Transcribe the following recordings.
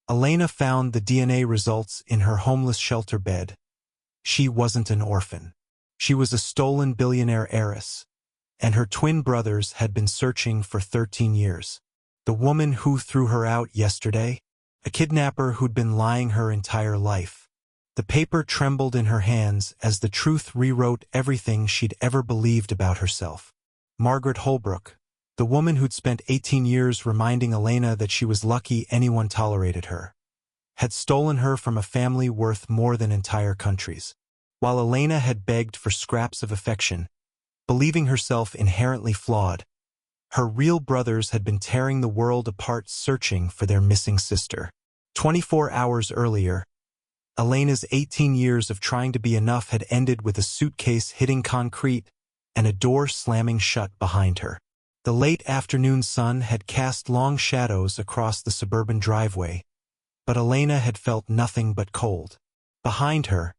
Elena found the DNA results in her homeless shelter bed. She wasn't an orphan. She was a stolen billionaire heiress, and her twin brothers had been searching for 13 years. The woman who threw her out yesterday? A kidnapper who'd been lying her entire life. The paper trembled in her hands as the truth rewrote everything she'd ever believed about herself. Margaret Holbrook, the woman who'd spent 18 years reminding Elena that she was lucky anyone tolerated her, had stolen her from a family worth more than entire countries. While Elena had begged for scraps of affection, believing herself inherently flawed, her real brothers had been tearing the world apart searching for their missing sister. 24 hours earlier, Elena's 18 years of trying to be enough had ended with a suitcase hitting concrete and a door slamming shut behind her. The late afternoon sun had cast long shadows across the suburban driveway, but Elena had felt nothing but cold. Behind her,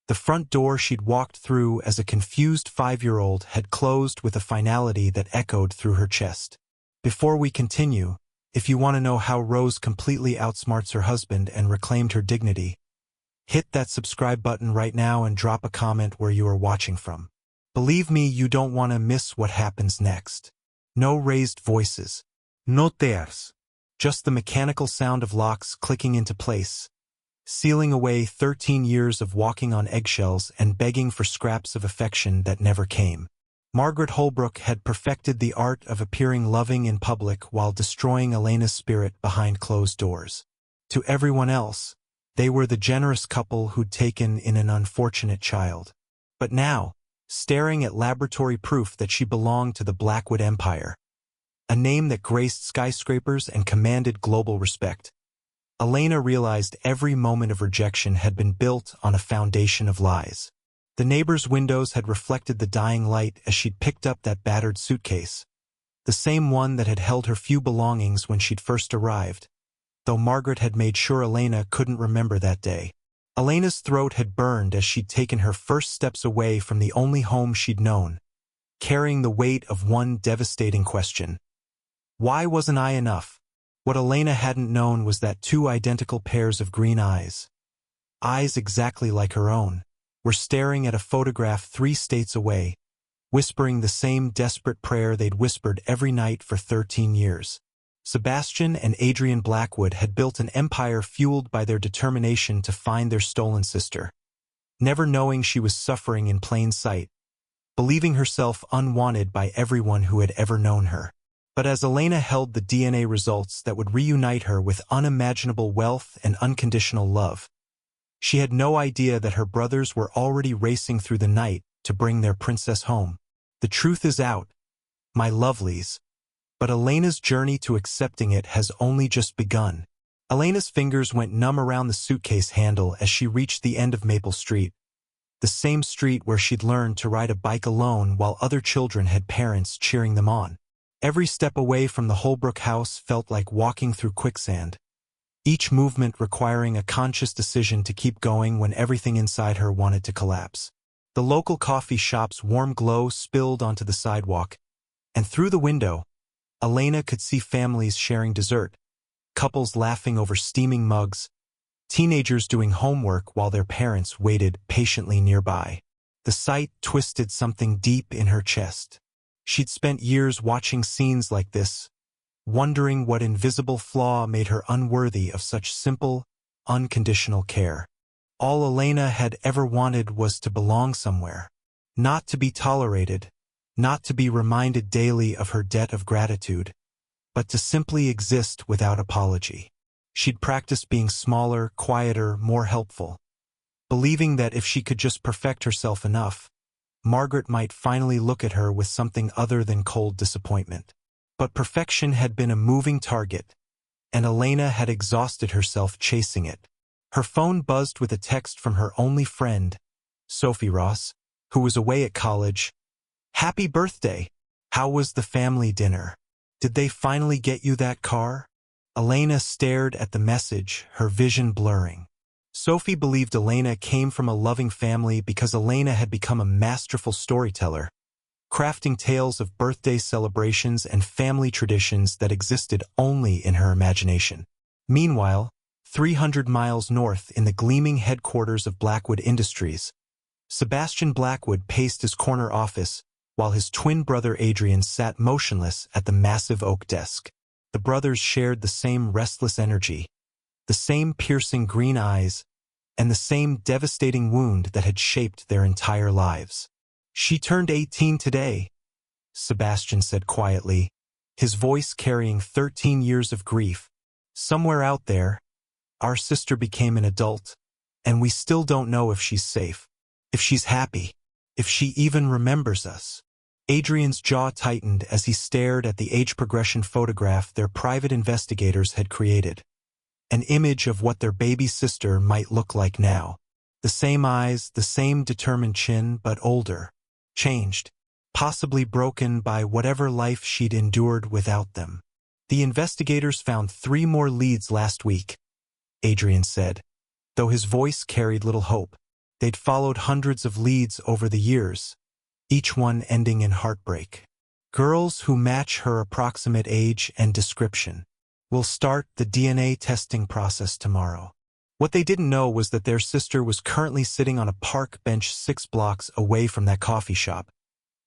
the front door she'd walked through as a confused 5-year-old had closed with a finality that echoed through her chest. Before we continue, if you want to know how Rose completely outsmarts her husband and reclaimed her dignity, hit that subscribe button right now and drop a comment where you are watching from. Believe me, you don't want to miss what happens next. No raised voices. No tears. Just the mechanical sound of locks clicking into place, sealing away 13 years of walking on eggshells and begging for scraps of affection that never came. Margaret Holbrook had perfected the art of appearing loving in public while destroying Elena's spirit behind closed doors. To everyone else, they were the generous couple who'd taken in an unfortunate child. But now, staring at laboratory proof that she belonged to the Blackwood Empire, a name that graced skyscrapers and commanded global respect, Elena realized every moment of rejection had been built on a foundation of lies. The neighbor's windows had reflected the dying light as she'd picked up that battered suitcase, the same one that had held her few belongings when she'd first arrived, though Margaret had made sure Elena couldn't remember that day. Elena's throat had burned as she'd taken her first steps away from the only home she'd known, carrying the weight of one devastating question. Why wasn't I enough? What Elena hadn't known was that 2 identical pairs of green eyes exactly like her own, were staring at a photograph 3 states away, whispering the same desperate prayer they'd whispered every night for 13 years. Sebastian and Adrian Blackwood had built an empire fueled by their determination to find their stolen sister, never knowing she was suffering in plain sight, believing herself unwanted by everyone who had ever known her. But as Elena held the DNA results that would reunite her with unimaginable wealth and unconditional love, she had no idea that her brothers were already racing through the night to bring their princess home. The truth is out, my lovelies, but Elena's journey to accepting it has only just begun. Elena's fingers went numb around the suitcase handle as she reached the end of Maple Street, the same street where she'd learned to ride a bike alone while other children had parents cheering them on. Every step away from the Holbrook house felt like walking through quicksand, each movement requiring a conscious decision to keep going when everything inside her wanted to collapse. The local coffee shop's warm glow spilled onto the sidewalk, and through the window, Elena could see families sharing dessert, couples laughing over steaming mugs, teenagers doing homework while their parents waited patiently nearby. The sight twisted something deep in her chest. She'd spent years watching scenes like this, wondering what invisible flaw made her unworthy of such simple, unconditional care. All Elena had ever wanted was to belong somewhere, not to be tolerated, not to be reminded daily of her debt of gratitude, but to simply exist without apology. She'd practiced being smaller, quieter, more helpful, believing that if she could just perfect herself enough, Margaret might finally look at her with something other than cold disappointment. But perfection had been a moving target, and Elena had exhausted herself chasing it. Her phone buzzed with a text from her only friend, Sophie Ross, who was away at college. "Happy birthday! How was the family dinner? Did they finally get you that car?" Elena stared at the message, her vision blurring. Sophie believed Elena came from a loving family because Elena had become a masterful storyteller, crafting tales of birthday celebrations and family traditions that existed only in her imagination. Meanwhile, 300 miles north in the gleaming headquarters of Blackwood Industries, Sebastian Blackwood paced his corner office while his twin brother Adrian sat motionless at the massive oak desk. The brothers shared the same restless energy, the same piercing green eyes, and the same devastating wound that had shaped their entire lives. "She turned 18 today," Sebastian said quietly, his voice carrying 13 years of grief. "Somewhere out there, our sister became an adult, and we still don't know if she's safe, if she's happy, if she even remembers us." Adrian's jaw tightened as he stared at the age progression photograph their private investigators had created. An image of what their baby sister might look like now. The same eyes, the same determined chin, but older, changed, possibly broken by whatever life she'd endured without them. "The investigators found 3 more leads last week," Adrian said, though his voice carried little hope. They'd followed hundreds of leads over the years, each one ending in heartbreak. "Girls who match her approximate age and description. We'll start the DNA testing process tomorrow." What they didn't know was that their sister was currently sitting on a park bench 6 blocks away from that coffee shop,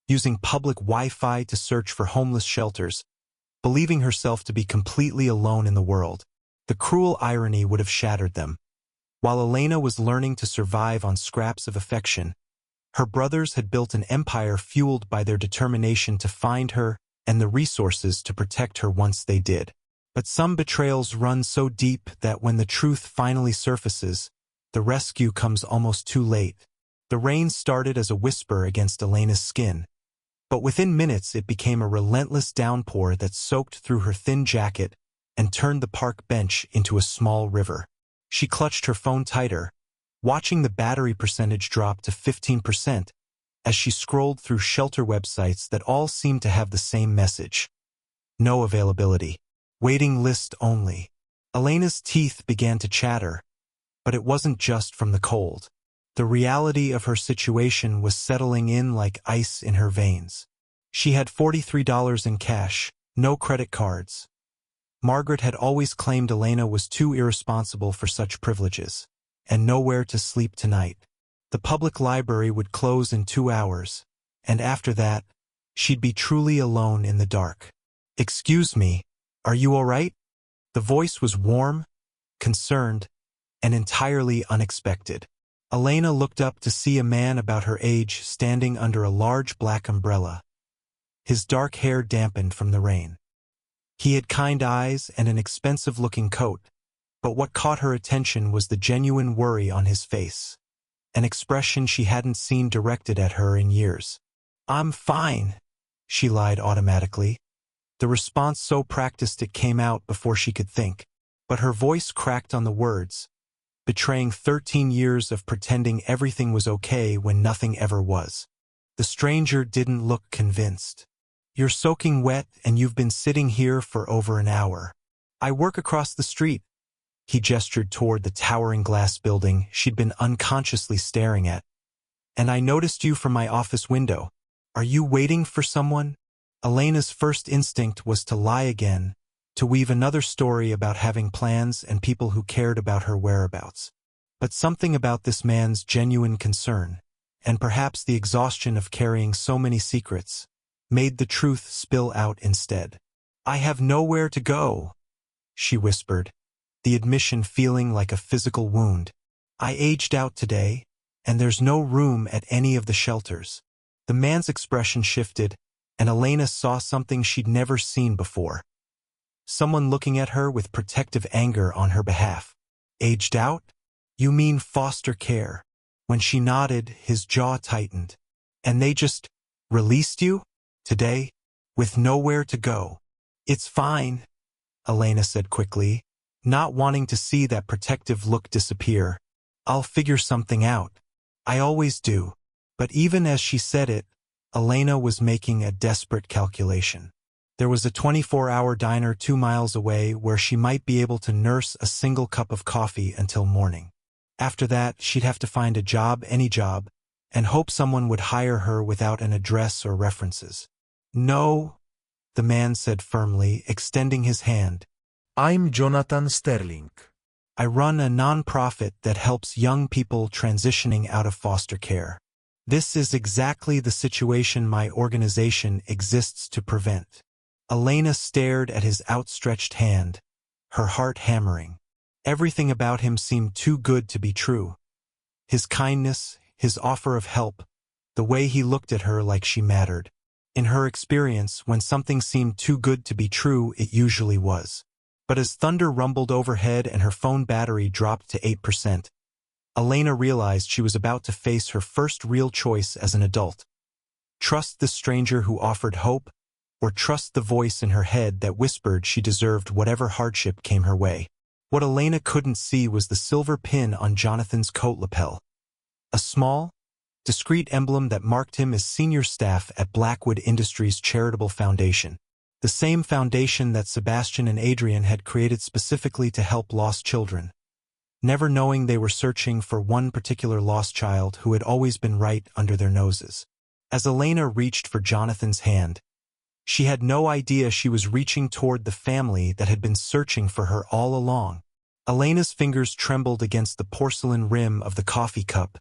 using public Wi-Fi to search for homeless shelters, believing herself to be completely alone in the world. The cruel irony would have shattered them. While Elena was learning to survive on scraps of affection, her brothers had built an empire fueled by their determination to find her and the resources to protect her once they did. But some betrayals run so deep that when the truth finally surfaces, the rescue comes almost too late. The rain started as a whisper against Elena's skin, but within minutes it became a relentless downpour that soaked through her thin jacket and turned the park bench into a small river. She clutched her phone tighter, watching the battery percentage drop to 15% as she scrolled through shelter websites that all seemed to have the same message. No availability. Waiting list only. Elena's teeth began to chatter, but it wasn't just from the cold. The reality of her situation was settling in like ice in her veins. She had $43 in cash, no credit cards. Margaret had always claimed Elena was too irresponsible for such privileges, and nowhere to sleep tonight. The public library would close in 2 hours, and after that, she'd be truly alone in the dark. "Excuse me, are you all right?" The voice was warm, concerned, and entirely unexpected. Elena looked up to see a man about her age standing under a large black umbrella, his dark hair dampened from the rain. He had kind eyes and an expensive-looking coat, but what caught her attention was the genuine worry on his face, an expression she hadn't seen directed at her in years. "I'm fine," she lied automatically. The response so practiced it came out before she could think, but her voice cracked on the words, betraying 13 years of pretending everything was okay when nothing ever was. The stranger didn't look convinced. "You're soaking wet and you've been sitting here for over an hour. I work across the street." He gestured toward the towering glass building she'd been unconsciously staring at. "And I noticed you from my office window. Are you waiting for someone?" Elena's first instinct was to lie again, to weave another story about having plans and people who cared about her whereabouts. But something about this man's genuine concern, and perhaps the exhaustion of carrying so many secrets, made the truth spill out instead. "I have nowhere to go," she whispered, the admission feeling like a physical wound. "I aged out today, and there's no room at any of the shelters." The man's expression shifted, and Elena saw something she'd never seen before. Someone looking at her with protective anger on her behalf. "Aged out? You mean foster care?" When she nodded, his jaw tightened. "And they just released you? Today? With nowhere to go?" "It's fine," Elena said quickly, not wanting to see that protective look disappear. "I'll figure something out. I always do." But even as she said it, Elena was making a desperate calculation. There was a 24-hour diner 2 miles away where she might be able to nurse a single cup of coffee until morning. After that, she'd have to find a job, any job, and hope someone would hire her without an address or references. "No," the man said firmly, extending his hand. "I'm Jonathan Sterling. I run a nonprofit that helps young people transitioning out of foster care. This is exactly the situation my organization exists to prevent. Elena stared at his outstretched hand, her heart hammering. Everything about him seemed too good to be true. His kindness, his offer of help, the way he looked at her like she mattered. In her experience, when something seemed too good to be true, it usually was. But as thunder rumbled overhead and her phone battery dropped to 8%, Elena realized she was about to face her first real choice as an adult. Trust the stranger who offered hope, or trust the voice in her head that whispered she deserved whatever hardship came her way. What Elena couldn't see was the silver pin on Jonathan's coat lapel. A small, discreet emblem that marked him as senior staff at Blackwood Industries Charitable Foundation. The same foundation that Sebastian and Adrian had created specifically to help lost children, never knowing they were searching for one particular lost child who had always been right under their noses. As Elena reached for Jonathan's hand, she had no idea she was reaching toward the family that had been searching for her all along. Elena's fingers trembled against the porcelain rim of the coffee cup,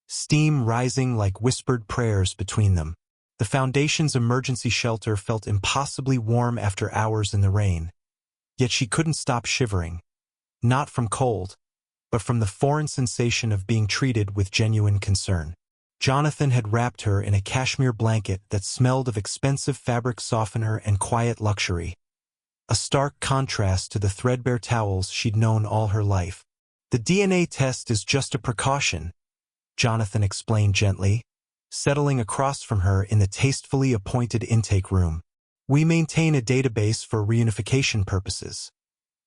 steam rising like whispered prayers between them. The foundation's emergency shelter felt impossibly warm after hours in the rain, yet she couldn't stop shivering, not from cold, but from the foreign sensation of being treated with genuine concern. Jonathan had wrapped her in a cashmere blanket that smelled of expensive fabric softener and quiet luxury, a stark contrast to the threadbare towels she'd known all her life. "The DNA test is just a precaution," Jonathan explained gently, settling across from her in the tastefully appointed intake room. "We maintain a database for reunification purposes.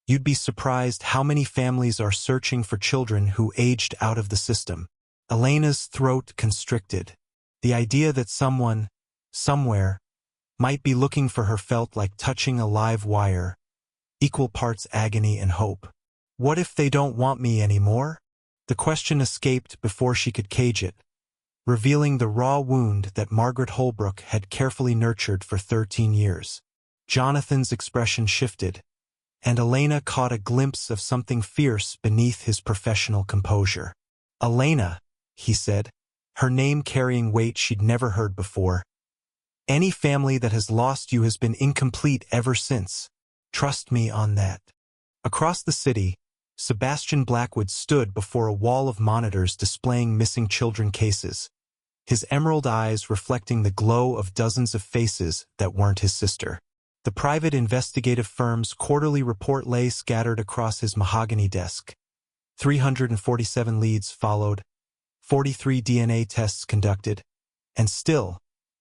You'd be surprised how many families are searching for children who aged out of the system." Elena's throat constricted. The idea that someone, somewhere, might be looking for her felt like touching a live wire, equal parts agony and hope. "What if they don't want me anymore?" The question escaped before she could cage it, revealing the raw wound that Margaret Holbrook had carefully nurtured for 13 years. Jonathan's expression shifted, and Elena caught a glimpse of something fierce beneath his professional composure. "Elena," he said, her name carrying weight she'd never heard before. "Any family that has lost you has been incomplete ever since. Trust me on that." Across the city, Sebastian Blackwood stood before a wall of monitors displaying missing children cases, his emerald eyes reflecting the glow of dozens of faces that weren't his sister. The private investigative firm's quarterly report lay scattered across his mahogany desk. 347 leads followed, 43 DNA tests conducted, and still,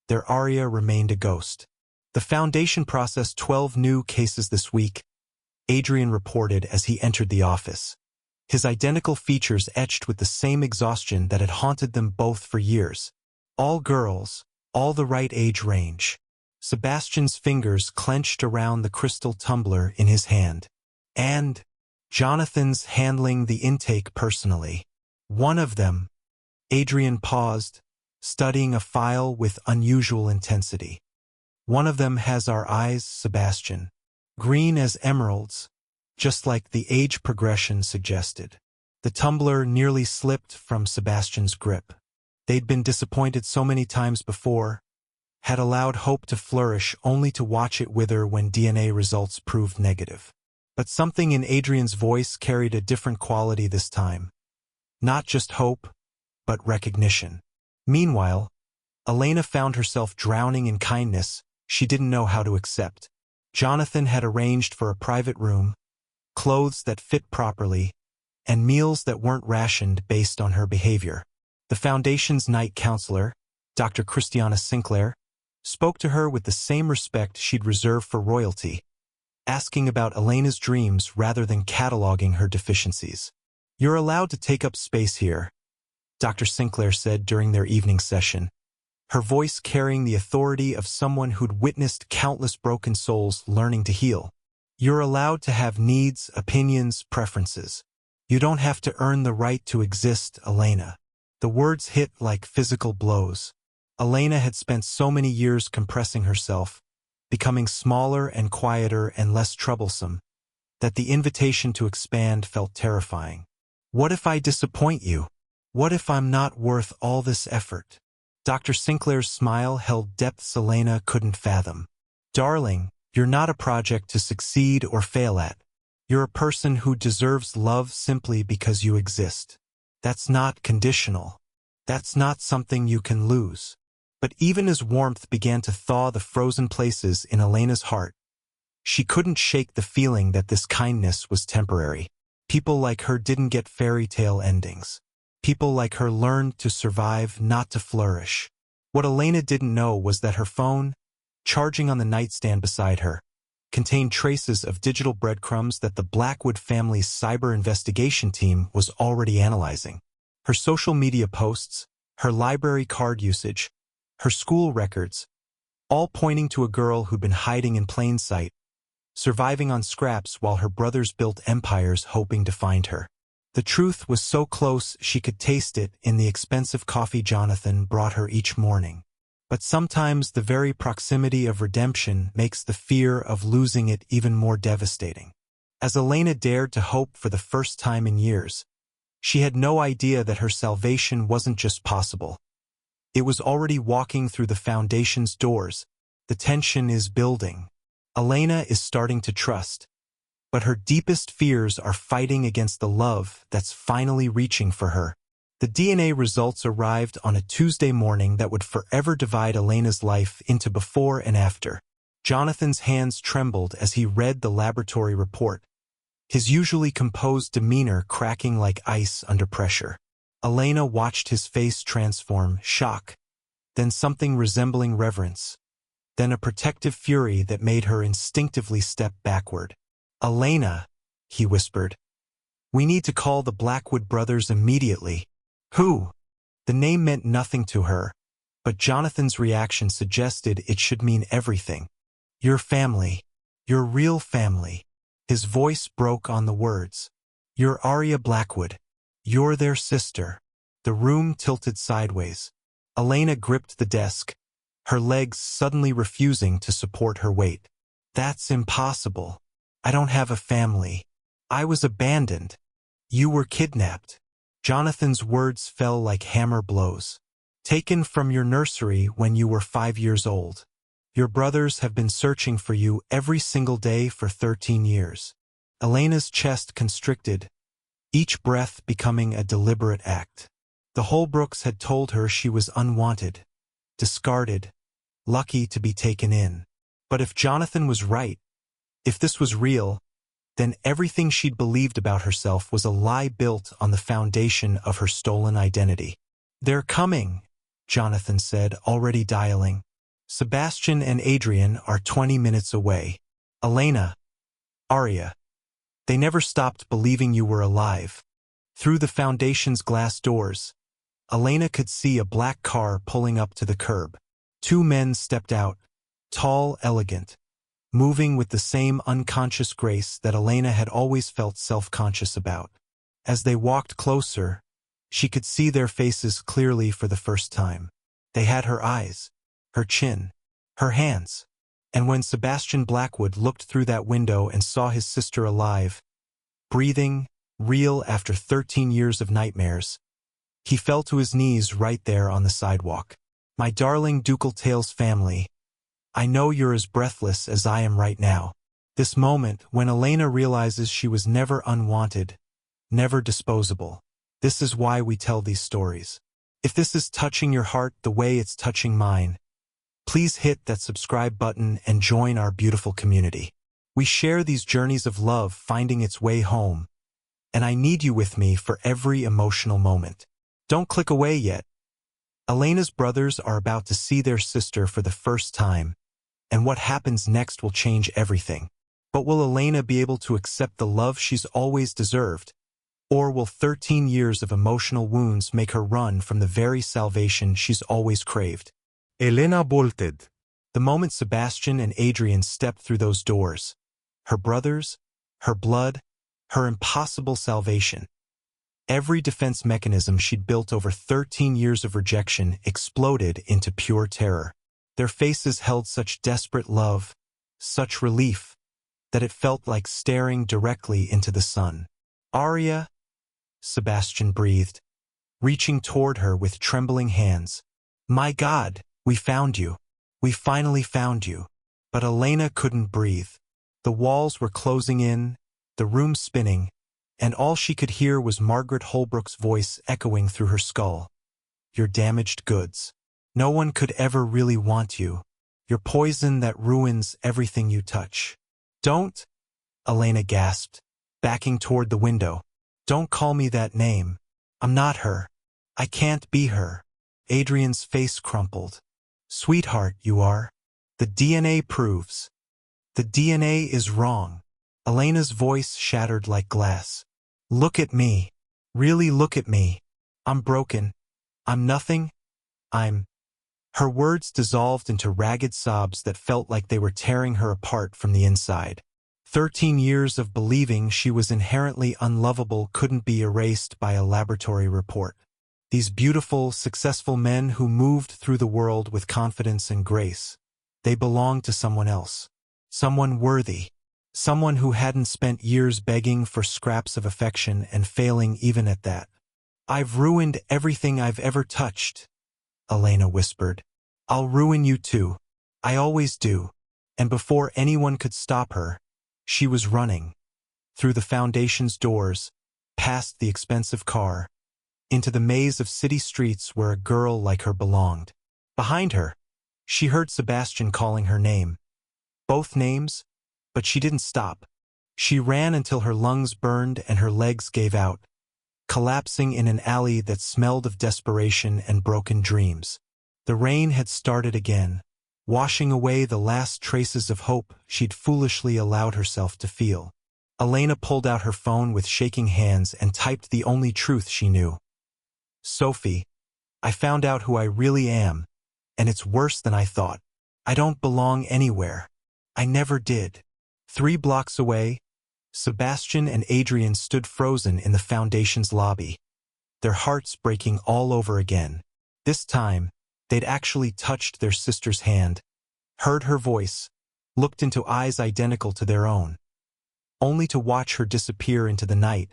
their aria remained a ghost. "The foundation processed 12 new cases this week," Adrian reported as he entered the office, his identical features etched with the same exhaustion that had haunted them both for years. "All girls, all the right age range." Sebastian's fingers clenched around the crystal tumbler in his hand. "And Jonathan's handling the intake personally. One of them." Adrian paused, studying a file with unusual intensity. "One of them has our eyes, Sebastian. Green as emeralds, just like the age progression suggested." The tumbler nearly slipped from Sebastian's grip. They'd been disappointed so many times before, had allowed hope to flourish only to watch it wither when DNA results proved negative. But something in Adrian's voice carried a different quality this time. Not just hope, but recognition. Meanwhile, Elena found herself drowning in kindness she didn't know how to accept. Jonathan had arranged for a private room, clothes that fit properly, and meals that weren't rationed based on her behavior. The foundation's night counselor, Dr. Christiana Sinclair, spoke to her with the same respect she'd reserved for royalty, asking about Elena's dreams rather than cataloging her deficiencies. "You're allowed to take up space here," Dr. Sinclair said during their evening session, her voice carrying the authority of someone who'd witnessed countless broken souls learning to heal. "You're allowed to have needs, opinions, preferences. You don't have to earn the right to exist, Elena." The words hit like physical blows. Elena had spent so many years compressing herself, becoming smaller and quieter and less troublesome, that the invitation to expand felt terrifying. What if I disappoint you? What if I'm not worth all this effort? Dr. Sinclair's smile held depths Elena couldn't fathom. Darling, you're not a project to succeed or fail at. You're a person who deserves love simply because you exist. That's not conditional. That's not something you can lose. But even as warmth began to thaw the frozen places in Elena's heart, she couldn't shake the feeling that this kindness was temporary. People like her didn't get fairy tale endings. People like her learned to survive, not to flourish. What Elena didn't know was that her phone, charging on the nightstand beside her, contained traces of digital breadcrumbs that the Blackwood family's cyber investigation team was already analyzing. Her social media posts, her library card usage, her school records, all pointing to a girl who'd been hiding in plain sight, surviving on scraps while her brothers built empires hoping to find her. The truth was so close she could taste it in the expensive coffee Jonathan brought her each morning. But sometimes the very proximity of redemption makes the fear of losing it even more devastating. As Elena dared to hope for the first time in years, she had no idea that her salvation wasn't just possible. It was already walking through the Foundation's doors. The tension is building. Elena is starting to trust, but her deepest fears are fighting against the love that's finally reaching for her. The DNA results arrived on a Tuesday morning that would forever divide Elena's life into before and after. Jonathan's hands trembled as he read the laboratory report, his usually composed demeanor cracking like ice under pressure. Elena watched his face transform, shock, then something resembling reverence, then a protective fury that made her instinctively step backward. "Elena," he whispered, "we need to call the Blackwood brothers immediately." Who? The name meant nothing to her, but Jonathan's reaction suggested it should mean everything. "Your family. Your real family." His voice broke on the words. "You're Arya Blackwood. You're their sister." The room tilted sideways. Elena gripped the desk, her legs suddenly refusing to support her weight. "That's impossible. I don't have a family. I was abandoned. You were kidnapped." Jonathan's words fell like hammer blows. "Taken from your nursery when you were 5 years old. Your brothers have been searching for you every single day for 13 years. Elena's chest constricted, each breath becoming a deliberate act. The Holbrooks had told her she was unwanted, discarded, lucky to be taken in. But if Jonathan was right, if this was real, then everything she'd believed about herself was a lie built on the foundation of her stolen identity. "They're coming," Jonathan said, already dialing. "Sebastian and Adrian are 20 minutes away. Elena, Arya, they never stopped believing you were alive." Through the Foundation's glass doors, Elena could see a black car pulling up to the curb. 2 men stepped out, tall, elegant, moving with the same unconscious grace that Elena had always felt self-conscious about. As they walked closer, she could see their faces clearly for the first time. They had her eyes, her chin, her hands. And when Sebastian Blackwood looked through that window and saw his sister alive, breathing, real after 13 years of nightmares, he fell to his knees right there on the sidewalk. "My darling Ducal Tales family, I know you're as breathless as I am right now." This moment, when Elena realizes she was never unwanted, never disposable. This is why we tell these stories. If this is touching your heart the way it's touching mine, please hit that subscribe button and join our beautiful community. We share these journeys of love finding its way home, and I need you with me for every emotional moment. Don't click away yet. Elena's brothers are about to see their sister for the first time, and what happens next will change everything. But will Elena be able to accept the love she's always deserved? Or will 13 years of emotional wounds make her run from the very salvation she's always craved? Elena bolted. The moment Sebastian and Adrian stepped through those doors, her brothers, her blood, her impossible salvation, every defense mechanism she'd built over 13 years of rejection exploded into pure terror. Their faces held such desperate love, such relief, that it felt like staring directly into the sun. "Arya," Sebastian breathed, reaching toward her with trembling hands. "My God, we found you. We finally found you." But Elena couldn't breathe. The walls were closing in, the room spinning, and all she could hear was Margaret Holbrook's voice echoing through her skull. "You're damaged goods. No one could ever really want you. You're poison that ruins everything you touch." "Don't," Elena gasped, backing toward the window. "Don't call me that name. I'm not her. I can't be her." Adrian's face crumpled. "Sweetheart, you are. The DNA proves. The DNA is wrong." Elena's voice shattered like glass. "Look at me. Really look at me. I'm broken. I'm nothing. I'm—" Her words dissolved into ragged sobs that felt like they were tearing her apart from the inside. 13 years of believing she was inherently unlovable couldn't be erased by a laboratory report. These beautiful, successful men who moved through the world with confidence and grace, they belonged to someone else. Someone worthy. Someone who hadn't spent years begging for scraps of affection and failing even at that. "I've ruined everything I've ever touched," Elena whispered. "I'll ruin you too. I always do." And before anyone could stop her, she was running. Through the foundation's doors, past the expensive car, into the maze of city streets where a girl like her belonged. Behind her, she heard Sebastian calling her name. Both names, but she didn't stop. She ran until her lungs burned and her legs gave out, collapsing in an alley that smelled of desperation and broken dreams. The rain had started again, washing away the last traces of hope she'd foolishly allowed herself to feel. Elena pulled out her phone with shaking hands and typed the only truth she knew. "Sophie, I found out who I really am, and it's worse than I thought. I don't belong anywhere. I never did." 3 blocks away, Sebastian and Adrian stood frozen in the foundation's lobby, their hearts breaking all over again. This time, they'd actually touched their sister's hand, heard her voice, looked into eyes identical to their own, only to watch her disappear into the night,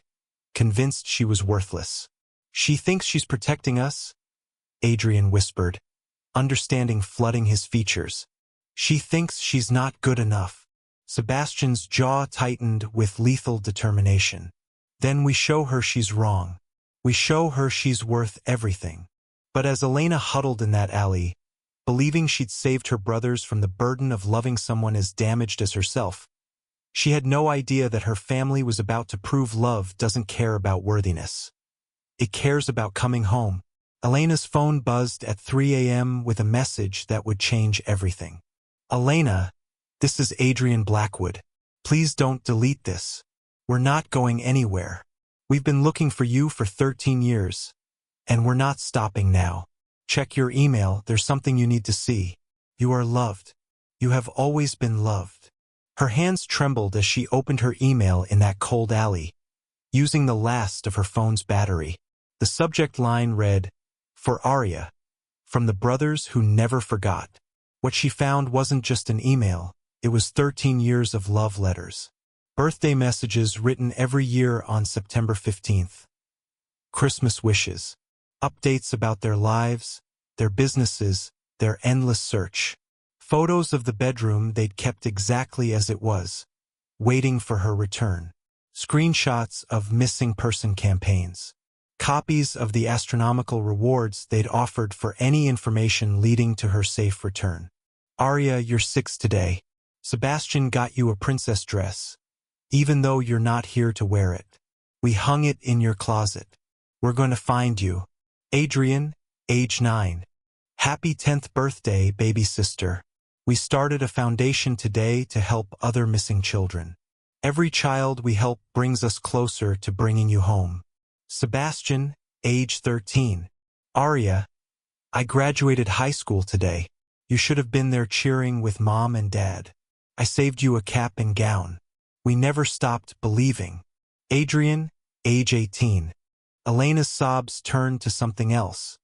convinced she was worthless. "She thinks she's protecting us," Adrian whispered, understanding flooding his features. "She thinks she's not good enough." Sebastian's jaw tightened with lethal determination. "Then we show her she's wrong. We show her she's worth everything." But as Elena huddled in that alley, believing she'd saved her brothers from the burden of loving someone as damaged as herself, she had no idea that her family was about to prove love doesn't care about worthiness. It cares about coming home. Elena's phone buzzed at 3 a.m. with a message that would change everything. "Elena, this is Adrian Blackwood. Please don't delete this. We're not going anywhere. We've been looking for you for 13 years, and we're not stopping now. Check your email, there's something you need to see. You are loved. You have always been loved." Her hands trembled as she opened her email in that cold alley, using the last of her phone's battery. The subject line read, "For Arya, from the brothers who never forgot." What she found wasn't just an email, it was 13 years of love letters. Birthday messages written every year on September 15th. Christmas wishes. Updates about their lives, their businesses, their endless search. Photos of the bedroom they'd kept exactly as it was, waiting for her return. Screenshots of missing person campaigns. Copies of the astronomical rewards they'd offered for any information leading to her safe return. "Arya, you're 6 today. Sebastian got you a princess dress, even though you're not here to wear it. We hung it in your closet. We're going to find you. Adrian, age 9. Happy 10th birthday, baby sister. We started a foundation today to help other missing children. Every child we help brings us closer to bringing you home. Sebastian, age 13. Arya, I graduated high school today. You should have been there cheering with Mom and Dad. I saved you a cap and gown. We never stopped believing. Adrian, age 18. Elena's sobs turned to something else,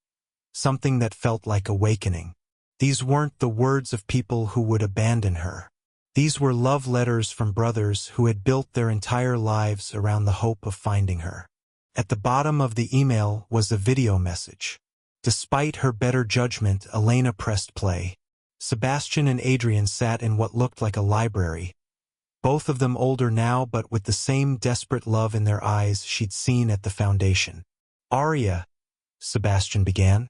something that felt like awakening. These weren't the words of people who would abandon her. These were love letters from brothers who had built their entire lives around the hope of finding her. At the bottom of the email was a video message. Despite her better judgment, Elena pressed play. Sebastian and Adrian sat in what looked like a library, both of them older now but with the same desperate love in their eyes she'd seen at the foundation. "Aria," Sebastian began,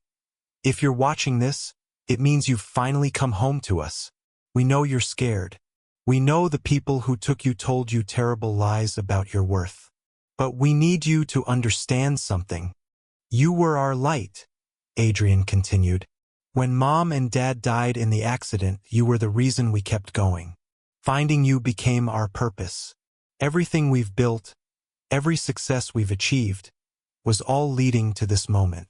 "if you're watching this, it means you've finally come home to us. We know you're scared. We know the people who took you told you terrible lies about your worth. But we need you to understand something. You were our light," Adrian continued. "When Mom and Dad died in the accident, you were the reason we kept going. Finding you became our purpose. Everything we've built, every success we've achieved, was all leading to this moment."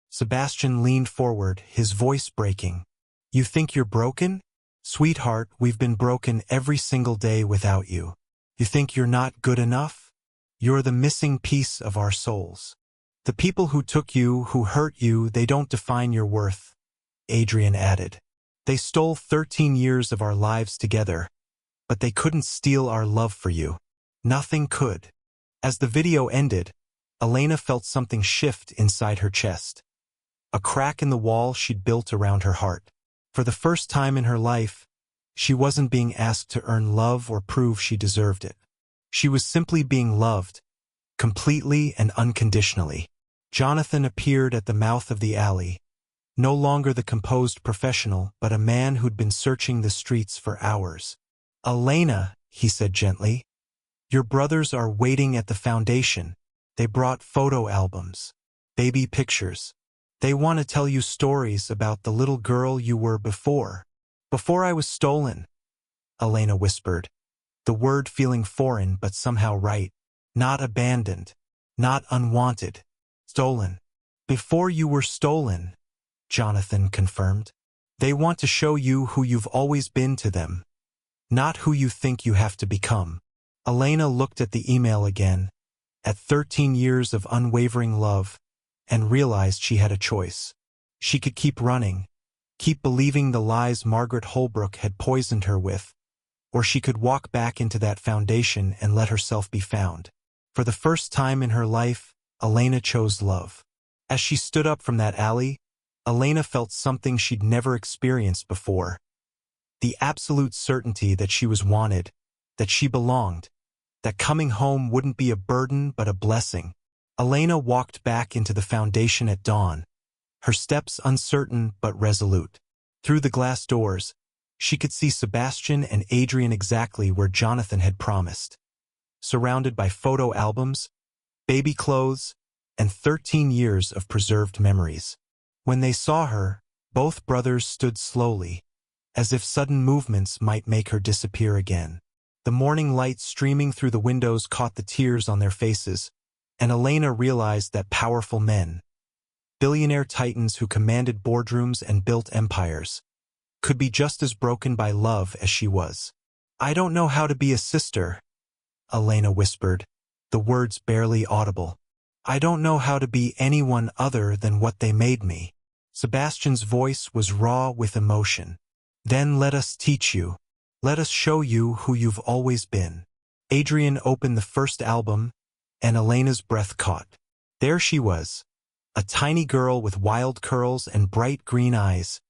Sebastian leaned forward, his voice breaking. "You think you're broken? Sweetheart, we've been broken every single day without you. You think you're not good enough? You're the missing piece of our souls. The people who took you, who hurt you, they don't define your worth," Adrian added. "They stole 13 years of our lives together, but they couldn't steal our love for you. Nothing could." As the video ended, Elena felt something shift inside her chest. A crack in the wall she'd built around her heart. For the first time in her life, she wasn't being asked to earn love or prove she deserved it. She was simply being loved, completely and unconditionally. Jonathan appeared at the mouth of the alley, no longer the composed professional, but a man who'd been searching the streets for hours. "Elena," he said gently, "your brothers are waiting at the foundation. They brought photo albums, baby pictures. They want to tell you stories about the little girl you were before I was stolen," Elena whispered, the word feeling foreign but somehow right. "Not abandoned, not unwanted, stolen." "Before you were stolen," Jonathan confirmed. "They want to show you who you've always been to them, not who you think you have to become." Elena looked at the email again, at 13 years of unwavering love, and realized she had a choice. She could keep running, keep believing the lies Margaret Holbrook had poisoned her with, or she could walk back into that foundation and let herself be found. For the first time in her life, Elena chose love. As she stood up from that alley, Elena felt something she'd never experienced before. The absolute certainty that she was wanted, that she belonged, that coming home wouldn't be a burden but a blessing. Elena walked back into the foundation at dawn, her steps uncertain but resolute. Through the glass doors, she could see Sebastian and Adrian exactly where Jonathan had promised. Surrounded by photo albums, baby clothes, and 13 years of preserved memories. When they saw her, both brothers stood slowly, as if sudden movements might make her disappear again. The morning light streaming through the windows caught the tears on their faces, and Elena realized that powerful men, billionaire titans who commanded boardrooms and built empires, could be just as broken by love as she was. "I don't know how to be a sister," Elena whispered, the words barely audible. "I don't know how to be anyone other than what they made me." Sebastian's voice was raw with emotion. "Then let us teach you. Let us show you who you've always been." Adrian opened the first album, and Elena's breath caught. There she was, a tiny girl with wild curls and bright green eyes,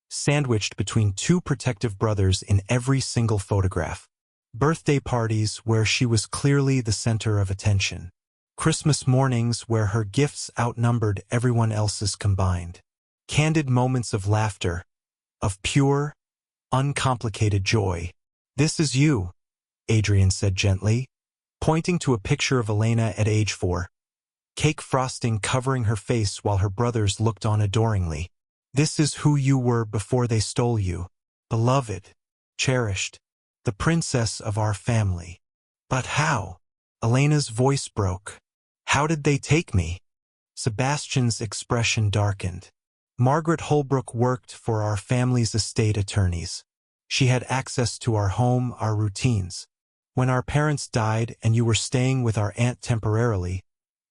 sandwiched between two protective brothers in every single photograph. Birthday parties where she was clearly the center of attention. Christmas mornings where her gifts outnumbered everyone else's combined. Candid moments of laughter, of pure, uncomplicated joy. "This is you," Adrian said gently, pointing to a picture of Elena at age 4. Cake frosting covering her face while her brothers looked on adoringly. "This is who you were before they stole you. Beloved, cherished, the princess of our family." "But how?" Elena's voice broke. "How did they take me?" Sebastian's expression darkened. "Margaret Holbrook worked for our family's estate attorneys. She had access to our home, our routines. When our parents died and you were staying with our aunt temporarily,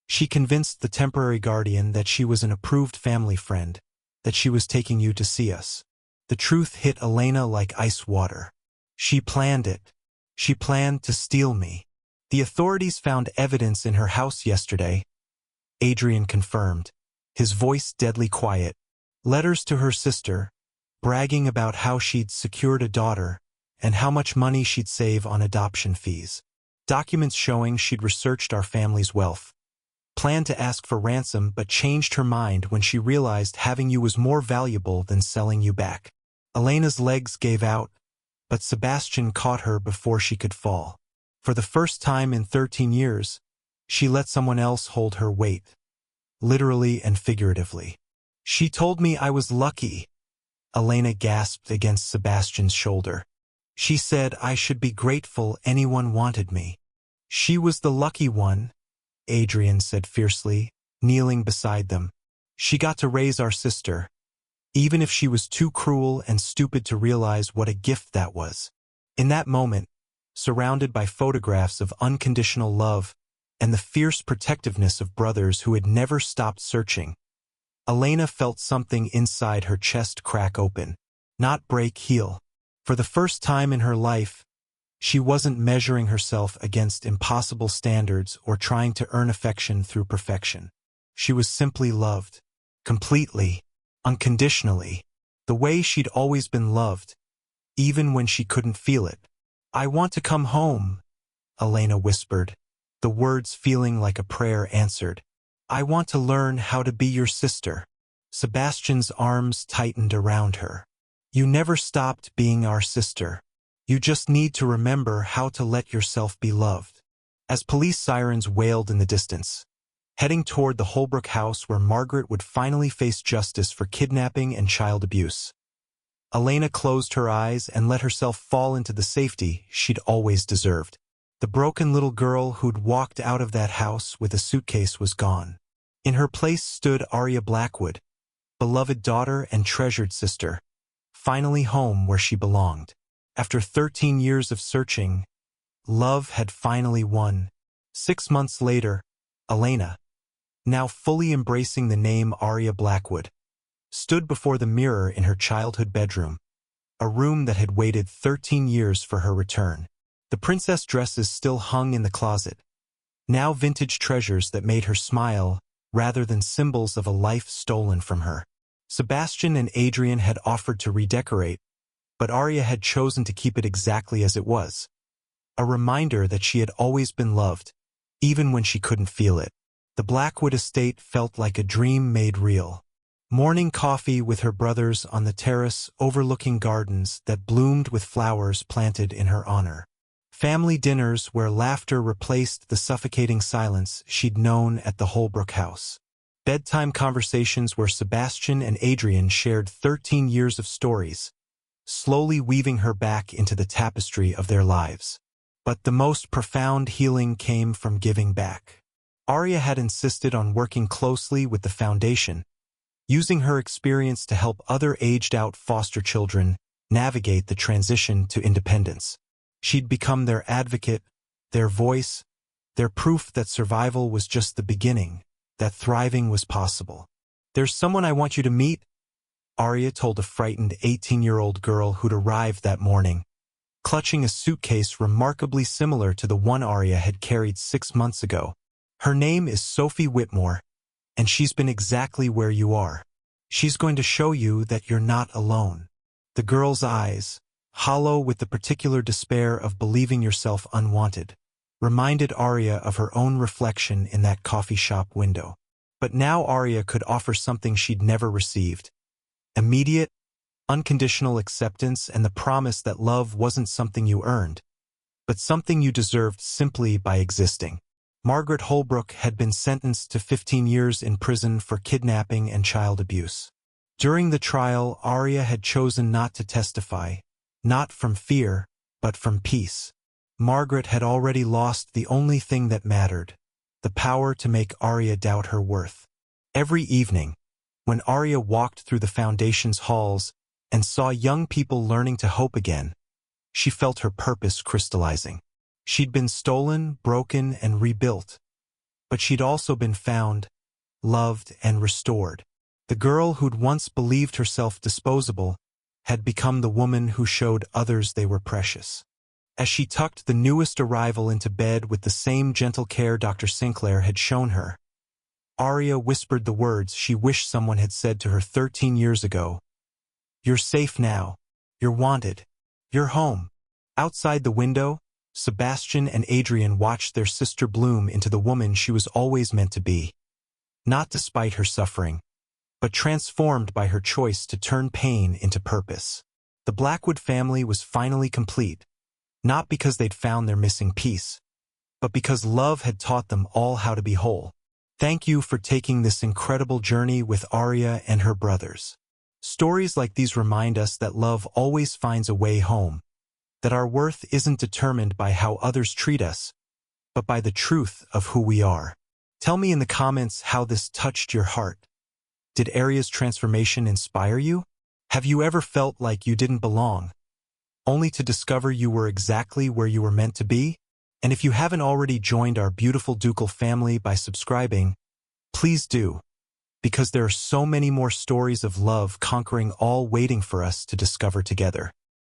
she convinced the temporary guardian that she was an approved family friend, that she was taking you to see us." The truth hit Elena like ice water. She planned it. She planned to steal me. The authorities found evidence in her house yesterday, Adrian confirmed, his voice deadly quiet. Letters to her sister, bragging about how she'd secured a daughter and how much money she'd save on adoption fees. Documents showing she'd researched our family's wealth. Planned to ask for ransom but changed her mind when she realized having you was more valuable than selling you back. Elena's legs gave out, but Sebastian caught her before she could fall. For the first time in 13 years, she let someone else hold her weight, literally and figuratively. She told me I was lucky, Elena gasped against Sebastian's shoulder. She said I should be grateful anyone wanted me. She was the lucky one, Adrian said fiercely, kneeling beside them. She got to raise our sister, even if she was too cruel and stupid to realize what a gift that was. In that moment, surrounded by photographs of unconditional love and the fierce protectiveness of brothers who had never stopped searching, Elena felt something inside her chest crack open, not break, heal. For the first time in her life, she wasn't measuring herself against impossible standards or trying to earn affection through perfection. She was simply loved, completely, unconditionally, the way she'd always been loved, even when she couldn't feel it. I want to come home, Elena whispered, the words feeling like a prayer answered. I want to learn how to be your sister. Sebastian's arms tightened around her. You never stopped being our sister. You just need to remember how to let yourself be loved. As police sirens wailed in the distance, heading toward the Holbrook house where Margaret would finally face justice for kidnapping and child abuse, Elena closed her eyes and let herself fall into the safety she'd always deserved. The broken little girl who'd walked out of that house with a suitcase was gone. In her place stood Arya Blackwood, beloved daughter and treasured sister, finally home where she belonged. After 13 years of searching, love had finally won. 6 months later, Elena, now fully embracing the name Arya Blackwood, stood before the mirror in her childhood bedroom, a room that had waited 13 years for her return. The princess dresses still hung in the closet, now vintage treasures that made her smile rather than symbols of a life stolen from her. Sebastian and Adrian had offered to redecorate, but Arya had chosen to keep it exactly as it was, a reminder that she had always been loved, even when she couldn't feel it. The Blackwood estate felt like a dream made real. Morning coffee with her brothers on the terrace overlooking gardens that bloomed with flowers planted in her honor. Family dinners where laughter replaced the suffocating silence she'd known at the Holbrook house. Bedtime conversations where Sebastian and Adrian shared 13 years of stories, slowly weaving her back into the tapestry of their lives. But the most profound healing came from giving back. Arya had insisted on working closely with the foundation, using her experience to help other aged-out foster children navigate the transition to independence. She'd become their advocate, their voice, their proof that survival was just the beginning, that thriving was possible. There's someone I want you to meet, Arya told a frightened 18-year-old girl who'd arrived that morning, clutching a suitcase remarkably similar to the one Arya had carried 6 months ago. Her name is Sophie Whitmore, and she's been exactly where you are. She's going to show you that you're not alone. The girl's eyes, hollow with the particular despair of believing yourself unwanted, reminded Arya of her own reflection in that coffee shop window. But now Arya could offer something she'd never received: immediate, unconditional acceptance and the promise that love wasn't something you earned, but something you deserved simply by existing. Margaret Holbrook had been sentenced to 15 years in prison for kidnapping and child abuse. During the trial, Arya had chosen not to testify, not from fear, but from peace. Margaret had already lost the only thing that mattered, the power to make Arya doubt her worth. Every evening, when Arya walked through the Foundation's halls and saw young people learning to hope again, she felt her purpose crystallizing. She'd been stolen, broken, and rebuilt, but she'd also been found, loved, and restored. The girl who'd once believed herself disposable had become the woman who showed others they were precious. As she tucked the newest arrival into bed with the same gentle care Dr. Sinclair had shown her, Arya whispered the words she wished someone had said to her 13 years ago. "You're safe now. You're wanted. You're home." Outside the window, Sebastian and Adrian watched their sister bloom into the woman she was always meant to be. Not despite her suffering, but transformed by her choice to turn pain into purpose. The Blackwood family was finally complete, not because they'd found their missing piece, but because love had taught them all how to be whole. Thank you for taking this incredible journey with Arya and her brothers. Stories like these remind us that love always finds a way home, that our worth isn't determined by how others treat us, but by the truth of who we are. Tell me in the comments how this touched your heart. Did Arya's transformation inspire you? Have you ever felt like you didn't belong, only to discover you were exactly where you were meant to be? And if you haven't already joined our beautiful ducal family by subscribing, please do, because there are so many more stories of love conquering all waiting for us to discover together.